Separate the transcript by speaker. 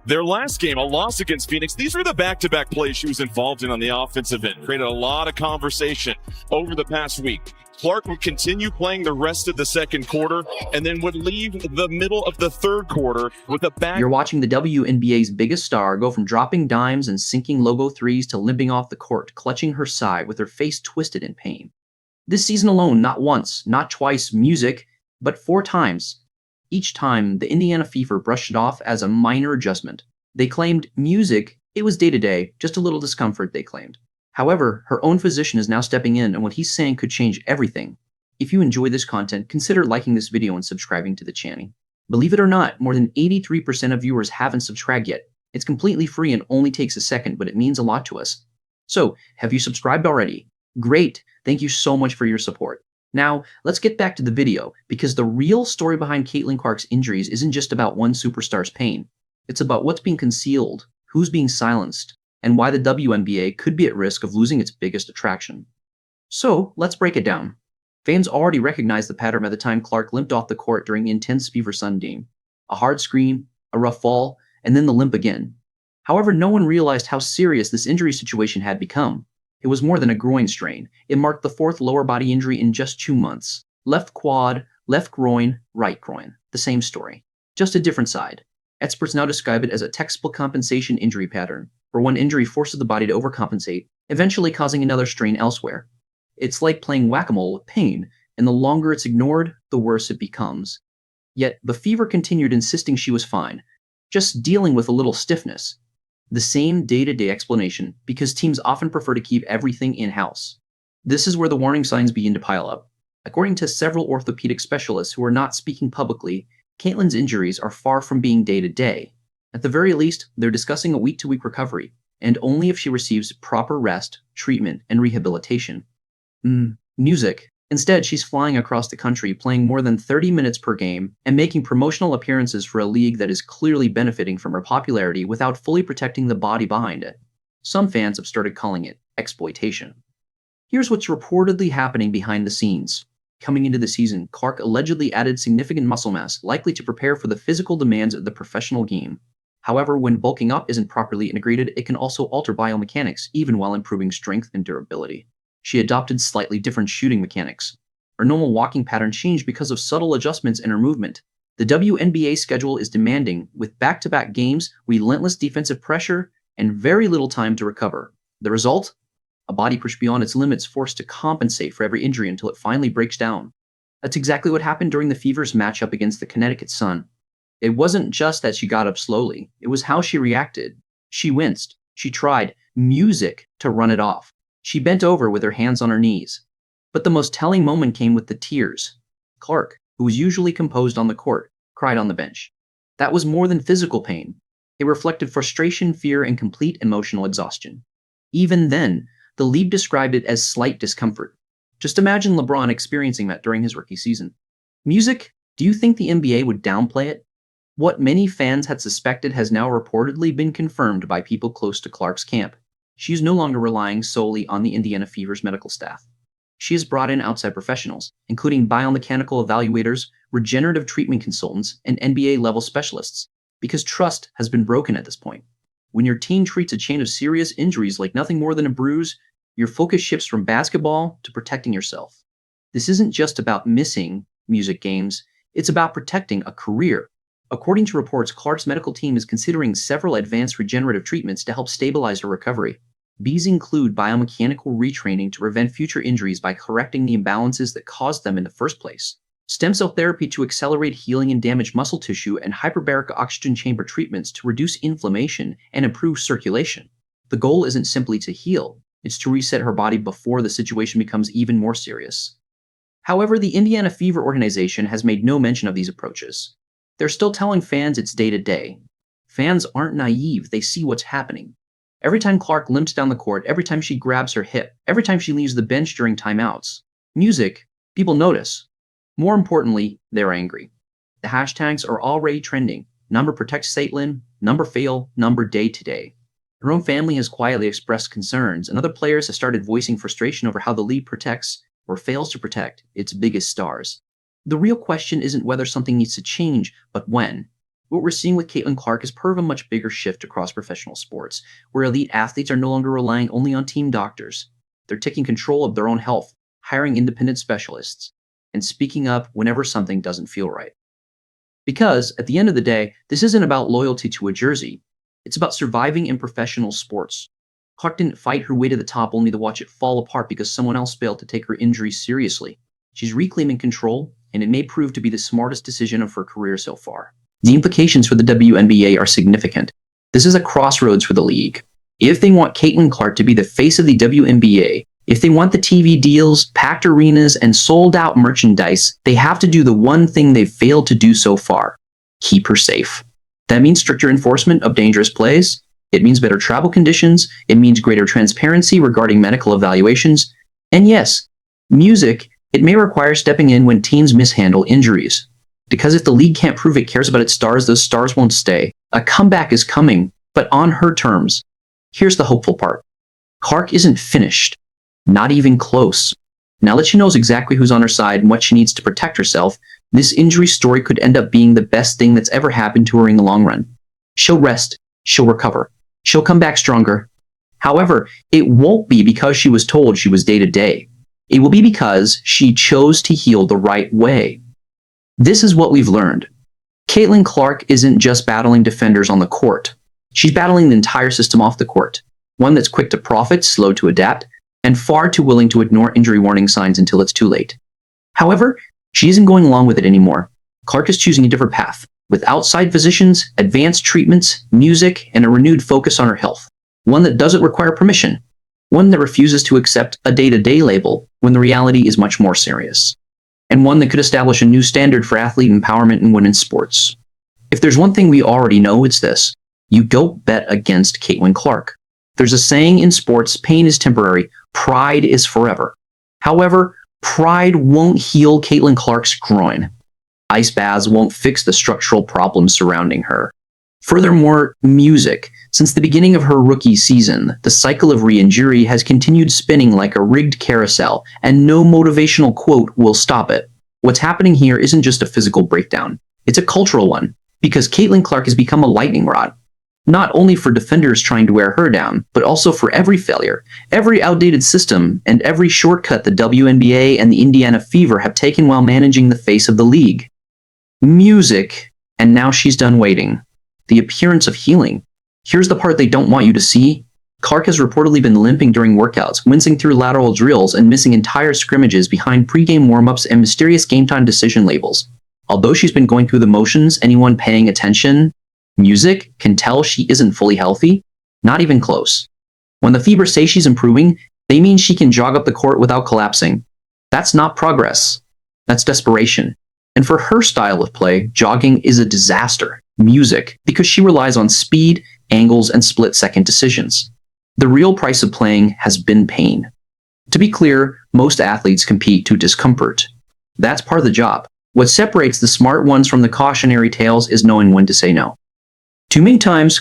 Speaker 1: Their last game, a loss against Phoenix, these were the back-to-back plays she was involved in on the offensive end. Created a lot of conversation over the past week. Clark would continue playing the rest of the second quarter and then would leave the middle of the third quarter with a back.
Speaker 2: You're watching the WNBA's biggest star go from dropping dimes and sinking logo threes to limping off the court, clutching her side with her face twisted in pain. This season alone, not once, not twice, music, but 4 times. Each time, the Indiana Fever brushed it off as a minor adjustment. They claimed music, it was day-to-day, just a little discomfort, they claimed. However, her own physician is now stepping in, and what he's saying could change everything. If you enjoy this content, consider liking this video and subscribing to the channel. Believe it or not, more than 83% of viewers haven't subscribed yet. It's completely free and only takes a second, but it means a lot to us. So, have you subscribed already? Great! Thank you so much for your support. Now, let's get back to the video, because the real story behind Caitlin Clark's injuries isn't just about one superstar's pain. It's about what's being concealed, who's being silenced, and why the WNBA could be at risk of losing its biggest attraction. So, let's break it down. Fans already recognized the pattern by the time Clark limped off the court during the intense Fever Sun game. A hard scream, a rough fall, and then the limp again. However, no one realized how serious this injury situation had become. It was more than a groin strain. It marked the 4th lower body injury in just 2 months. Left quad, left groin, right groin. The same story. Just a different side. Experts now describe it as a textbook compensation injury pattern, where one injury forces the body to overcompensate, eventually causing another strain elsewhere. It's like playing whack-a-mole with pain, and the longer it's ignored, the worse it becomes. Yet, the Fever continued insisting she was fine, just dealing with a little stiffness. The same day-to-day explanation, because teams often prefer to keep everything in-house. This is where the warning signs begin to pile up. According to several orthopedic specialists who are not speaking publicly, Caitlin's injuries are far from being day-to-day. At the very least, they're discussing a week-to-week recovery, and only if she receives proper rest, treatment, and rehabilitation. Music. Instead, she's flying across the country, playing more than 30 minutes per game, and making promotional appearances for a league that is clearly benefiting from her popularity without fully protecting the body behind it. Some fans have started calling it exploitation. Here's what's reportedly happening behind the scenes. Coming into the season, Clark allegedly added significant muscle mass, likely to prepare for the physical demands of the professional game. However, when bulking up isn't properly integrated, it can also alter biomechanics, even while improving strength and durability. She adopted slightly different shooting mechanics. Her normal walking pattern changed because of subtle adjustments in her movement. The WNBA schedule is demanding, with back-to-back games, relentless defensive pressure, and very little time to recover. The result? A body pushed beyond its limits, forced to compensate for every injury until it finally breaks down. That's exactly what happened during the Fever's matchup against the Connecticut Sun. It wasn't just that she got up slowly, it was how she reacted. She winced. She tried music to run it off. She bent over with her hands on her knees. But the most telling moment came with the tears. Clark, who was usually composed on the court, cried on the bench. That was more than physical pain. It reflected frustration, fear, and complete emotional exhaustion. Even then, the league described it as slight discomfort. Just imagine LeBron experiencing that during his rookie season. Music? Do you think the NBA would downplay it? What many fans had suspected has now reportedly been confirmed by people close to Clark's camp. She is no longer relying solely on the Indiana Fever's medical staff. She has brought in outside professionals, including biomechanical evaluators, regenerative treatment consultants, and NBA-level specialists, because trust has been broken at this point. When your team treats a chain of serious injuries like nothing more than a bruise, your focus shifts from basketball to protecting yourself. This isn't just about missing music games, it's about protecting a career. According to reports, Clark's medical team is considering several advanced regenerative treatments to help stabilize her recovery. These include biomechanical retraining to prevent future injuries by correcting the imbalances that caused them in the first place, stem cell therapy to accelerate healing in damaged muscle tissue, and hyperbaric oxygen chamber treatments to reduce inflammation and improve circulation. The goal isn't simply to heal, it's to reset her body before the situation becomes even more serious. However, the Indiana Fever organization has made no mention of these approaches. They're still telling fans it's day-to-day. Fans aren't naive, they see what's happening. Every time Clark limps down the court, every time she grabs her hip, every time she leaves the bench during timeouts, music, people notice. More importantly, they're angry. The hashtags are already trending. Number protect Caitlin, number fail, number day-to-day. Her own family has quietly expressed concerns, and other players have started voicing frustration over how the league protects, or fails to protect, its biggest stars. The real question isn't whether something needs to change, but when. What we're seeing with Caitlin Clark is part of a much bigger shift across professional sports, where elite athletes are no longer relying only on team doctors. They're taking control of their own health, hiring independent specialists, and speaking up whenever something doesn't feel right. Because, at the end of the day, this isn't about loyalty to a jersey. It's about surviving in professional sports. Clark didn't fight her way to the top only to watch it fall apart because someone else failed to take her injuries seriously. She's reclaiming control, and it may prove to be the smartest decision of her career so far. The implications for the WNBA are significant. This is a crossroads for the league. If they want Caitlin Clark to be the face of the WNBA, if they want the TV deals, packed arenas, and sold-out merchandise, they have to do the one thing they've failed to do so far: keep her safe. That means stricter enforcement of dangerous plays. It means better travel conditions. It means greater transparency regarding medical evaluations. And yes, music, it may require stepping in when teams mishandle injuries. Because if the league can't prove it cares about its stars, those stars won't stay. A comeback is coming, but on her terms. Here's the hopeful part. Clark isn't finished. Not even close. Now that she knows exactly who's on her side and what she needs to protect herself, this injury story could end up being the best thing that's ever happened to her in the long run. She'll rest. She'll recover. She'll come back stronger. However, it won't be because she was told she was day-to-day. It will be because she chose to heal the right way. This is what we've learned. Caitlin Clark isn't just battling defenders on the court. She's battling the entire system off the court. One that's quick to profit, slow to adapt, and far too willing to ignore injury warning signs until it's too late. However, she isn't going along with it anymore. Clark is choosing a different path, with outside physicians, advanced treatments, music, and a renewed focus on her health. One that doesn't require permission. One that refuses to accept a day-to-day label when the reality is much more serious. And one that could establish a new standard for athlete empowerment in women's sports. If there's one thing we already know, it's this: you don't bet against Caitlin Clark. There's a saying in sports, pain is temporary, pride is forever. However, pride won't heal Caitlin Clark's groin. Ice baths won't fix the structural problems surrounding her. Furthermore, music. Since the beginning of her rookie season, the cycle of re-injury has continued spinning like a rigged carousel, and no motivational quote will stop it. What's happening here isn't just a physical breakdown. It's a cultural one, because Caitlin Clark has become a lightning rod. Not only for defenders trying to wear her down, but also for every failure, every outdated system, and every shortcut the WNBA and the Indiana Fever have taken while managing the face of the league. Music, and now she's done waiting. The appearance of healing. Here's the part they don't want you to see. Clark has reportedly been limping during workouts, wincing through lateral drills, and missing entire scrimmages behind pre-game warm-ups and mysterious game-time decision labels. Although she's been going through the motions, anyone paying attention, music, can tell she isn't fully healthy. Not even close. When the Fever say she's improving, they mean she can jog up the court without collapsing. That's not progress. That's desperation. And for her style of play, jogging is a disaster. Music, because she relies on speed, angles, and split-second decisions. The real price of playing has been pain. To be clear, most athletes compete to discomfort. That's part of the job. What separates the smart ones from the cautionary tales is knowing when to say no. Too many times,